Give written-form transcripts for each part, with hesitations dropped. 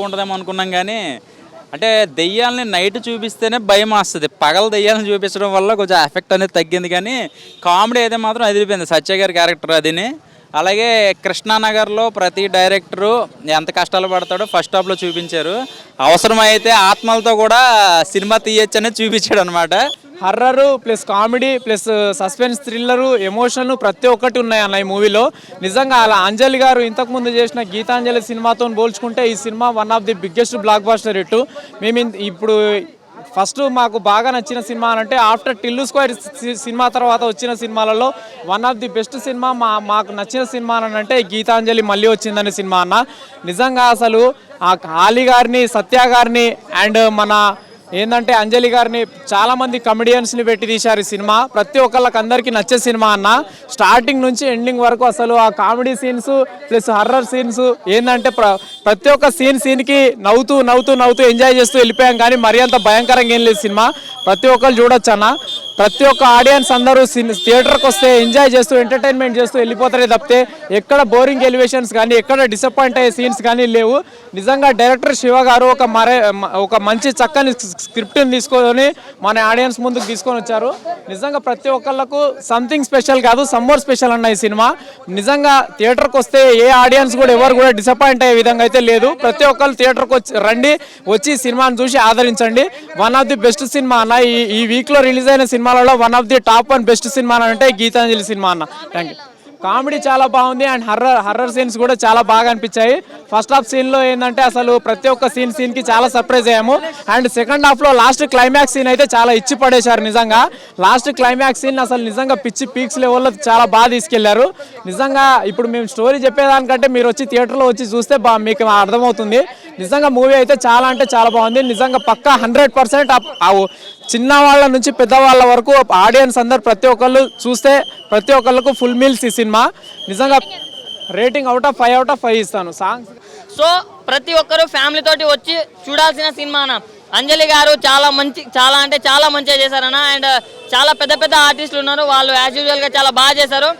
ఉంటుందేమో అనుకున్నాం కానీ అంటే దెయ్యాలని నైట్ చూపిస్తేనే భయం వస్తుంది. పగల దెయ్యాలను చూపించడం వల్ల కొంచెం ఎఫెక్ట్ అనేది తగ్గింది. కానీ కామెడీ అయితే మాత్రం అదిరిపోయింది. సత్య గారి క్యారెక్టర్ అదిని. అలాగే కృష్ణానగర్లో ప్రతి డైరెక్టరు ఎంత కష్టాలు పడతాడో ఫస్ట్ హాఫ్లో చూపించారు. అవసరమైతే ఆత్మలతో కూడా సినిమా తీయచ్చు అనేది చూపించాడు అనమాట. Horror plus comedy plus suspense thriller ఎమోషన్లు ప్రతి ఒక్కటి ఉన్నాయి అన్న ఈ మూవీలో. నిజంగా అలా అంజలి గారు ఇంతకుముందు చేసిన గీతాంజలి సినిమాతో పోల్చుకుంటే ఈ సినిమా one of the biggest blockbuster hit. మేము ఇప్పుడు ఫస్ట్ మాకు బాగా నచ్చిన సినిమా అంటే ఆఫ్టర్ టిల్లు స్క్వేర్ సినిమా తర్వాత వచ్చిన సినిమాలలో one of the best cinema మాకు నచ్చిన సినిమా అని అంటే గీతాంజలి మళ్ళీ వచ్చిందనే సినిమా అన్న. నిజంగా అసలు ఆ కాళీ గారిని, సత్య గారిని అండ్ మన ఏంటంటే అంజలి గారిని చాలామంది కమెడియన్స్ని పెట్టి తీశారు ఈ సినిమా. ప్రతి ఒక్కళ్ళకి అందరికీ నచ్చే సినిమా అన్న. స్టార్టింగ్ నుంచి ఎండింగ్ వరకు అసలు ఆ comedy scenes plus horror scenes ఏంటంటే ప్రతి ఒక్క సీన్కి నవ్వుతూ ఎంజాయ్ చేస్తూ వెళ్ళిపోయాం. కానీ మరీ అంత భయంకరంగా ఏం లేదు సినిమా. ప్రతి ఒక్కరు చూడొచ్చు అన్న. ప్రతి ఒక్క ఆడియన్స్ అందరూ థియేటర్కి వస్తే ఎంజాయ్ చేస్తూ ఎంటర్టైన్మెంట్ చేస్తూ వెళ్ళిపోతారే తప్పితే ఎక్కడ బోరింగ్ ఎలివేషన్స్ కానీ ఎక్కడ డిసప్పాయింట్ అయ్యే సీన్స్ కానీ లేవు. నిజంగా డైరెక్టర్ శివ గారు ఒక మంచి చక్కని స్క్రిప్ట్ని తీసుకొని మన ఆడియన్స్ ముందుకు తీసుకొని వచ్చారు. నిజంగా ప్రతి ఒక్కళ్ళకు సంథింగ్ స్పెషల్ కాదు, సమ్మర్ స్పెషల్ అన్న ఈ సినిమా. నిజంగా థియేటర్కి వస్తే ఏ ఆడియన్స్ కూడా ఎవరు కూడా డిసప్పాయింట్ అయ్యే విధంగా అయితే లేదు. ప్రతి ఒక్కరు థియేటర్కి వచ్చి సినిమాని చూసి ఆదరించండి. One of the best cinema అన్న. ఈ వీక్లో రిలీజ్ అయిన సినిమాలలో one of the top 1 best cinema అంటే గీతాంజలి సినిమా అన్న. Thank you. కామెడీ చాలా బాగుంది అండ్ హర్రర్ సీన్స్ కూడా చాలా బాగా అనిపించాయి. ఫస్ట్ హాఫ్ సీన్లో ఏంటంటే అసలు ప్రతి ఒక్క సీన్కి చాలా సర్ప్రైజ్ అయ్యాము. అండ్ సెకండ్ హాఫ్లో లాస్ట్ క్లైమాక్స్ సీన్ అయితే చాలా ఇచ్చి పడేశారు. నిజంగా లాస్ట్ క్లైమాక్స్ సీన్ అసలు నిజంగా పిచ్చి పీక్స్ లెవెల్లో చాలా బాగా తీసుకెళ్లారు. నిజంగా ఇప్పుడు మేము స్టోరీ చెప్పేదానికంటే మీరు వచ్చి థియేటర్లో వచ్చి చూస్తే మీకు అర్థమవుతుంది. నిజంగా మూవీ అయితే చాలా అంటే చాలా బాగుంది. నిజంగా పక్కా 100% చిన్న వాళ్ళ నుంచి పెద్దవాళ్ళ వరకు ఆడియన్స్ అందరు ప్రతి ఒక్కళ్ళు చూస్తే ప్రతి ఒక్కళ్ళకు ఫుల్ మీల్స్ ఈ సినిమా. నిజంగా రేటింగ్ అవుట్ ఆఫ్ 5 ఇస్తాను. సాంగ్స్ సో ప్రతి ఒక్కరు ఫ్యామిలీ తోటి వచ్చి చూడాల్సిన సినిమానా. అంజలి గారు చాలా మంచిగా చేశారన్న. అండ్ చాలా పెద్ద ఆర్టిస్టులు ఉన్నారు, వాళ్ళు యాజ్ యూజువల్గా చాలా బాగా చేశారు.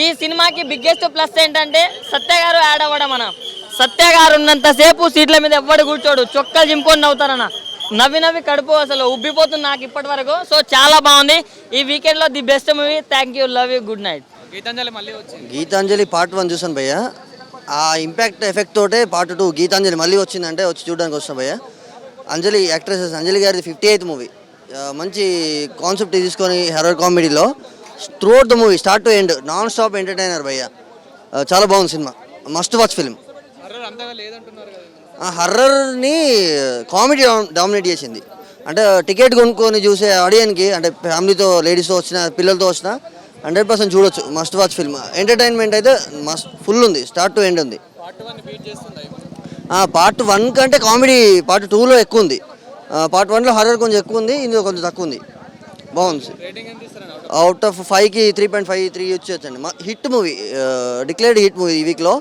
ఈ సినిమాకి బిగ్గెస్ట్ ప్లస్ ఏంటంటే సత్య గారు యాడ్ అవ్వడం అన్న. సత్య గారు ఉన్నంతసేపు సీట్ల మీద ఎవ్వడు కూర్చోడు, చొక్కలు చింపుకొని నవ్వుతారన్న. నవ్వి కడుపు అసలు ఉబ్బిపోతుంది నాకు ఇప్పటి వరకు. సో చాలా బాగుంది. ఈ వీకెండ్లో the best movie. Thank you, love you, good night. Geethanjali part 1 చూసాను భయ్య. ఆ ఇంపాక్ట్ ఎఫెక్ట్ తోటే పార్ట్ 2 గీతాంజలి మళ్ళీ వచ్చిందంటే వచ్చి చూడడానికి వస్తాను భయ్య. అంజలి యాక్ట్రెసెస్ అంజలి గారిది 58th మూవీ. మంచి కాన్సెప్ట్ తీసుకొని హర్రర్ కామెడీలో throughout the movie start to end non stop entertainer భయ్య. చాలా బాగుంది సినిమా, మస్ట్ వాచ్ ఫిల్మ్. హర్రర్ని కామెడీ డామినేట్ చేసింది. అంటే టికెట్ కొనుక్కొని చూసే ఆడియన్కి అంటే ఫ్యామిలీతో లేడీస్తో వచ్చిన పిల్లలతో వచ్చిన 100% చూడొచ్చు. Must watch film. ఎంటర్టైన్మెంట్ అయితే ఫుల్ ఉంది, స్టార్ట్ టు ఎండ్ ఉంది. పార్ట్ 1 కంటే కామెడీ పార్ట్ 2లో ఎక్కువ ఉంది. పార్ట్ 1లో హర్రర్ కొంచెం ఎక్కువ ఉంది, ఇందులో కొంచెం తక్కువ ఉంది. బాగుంది. అవుట్ ఆఫ్ 5కి 3.53 వచ్చేసండి. Hit movie, declared hit movie ఈ వీక్లో.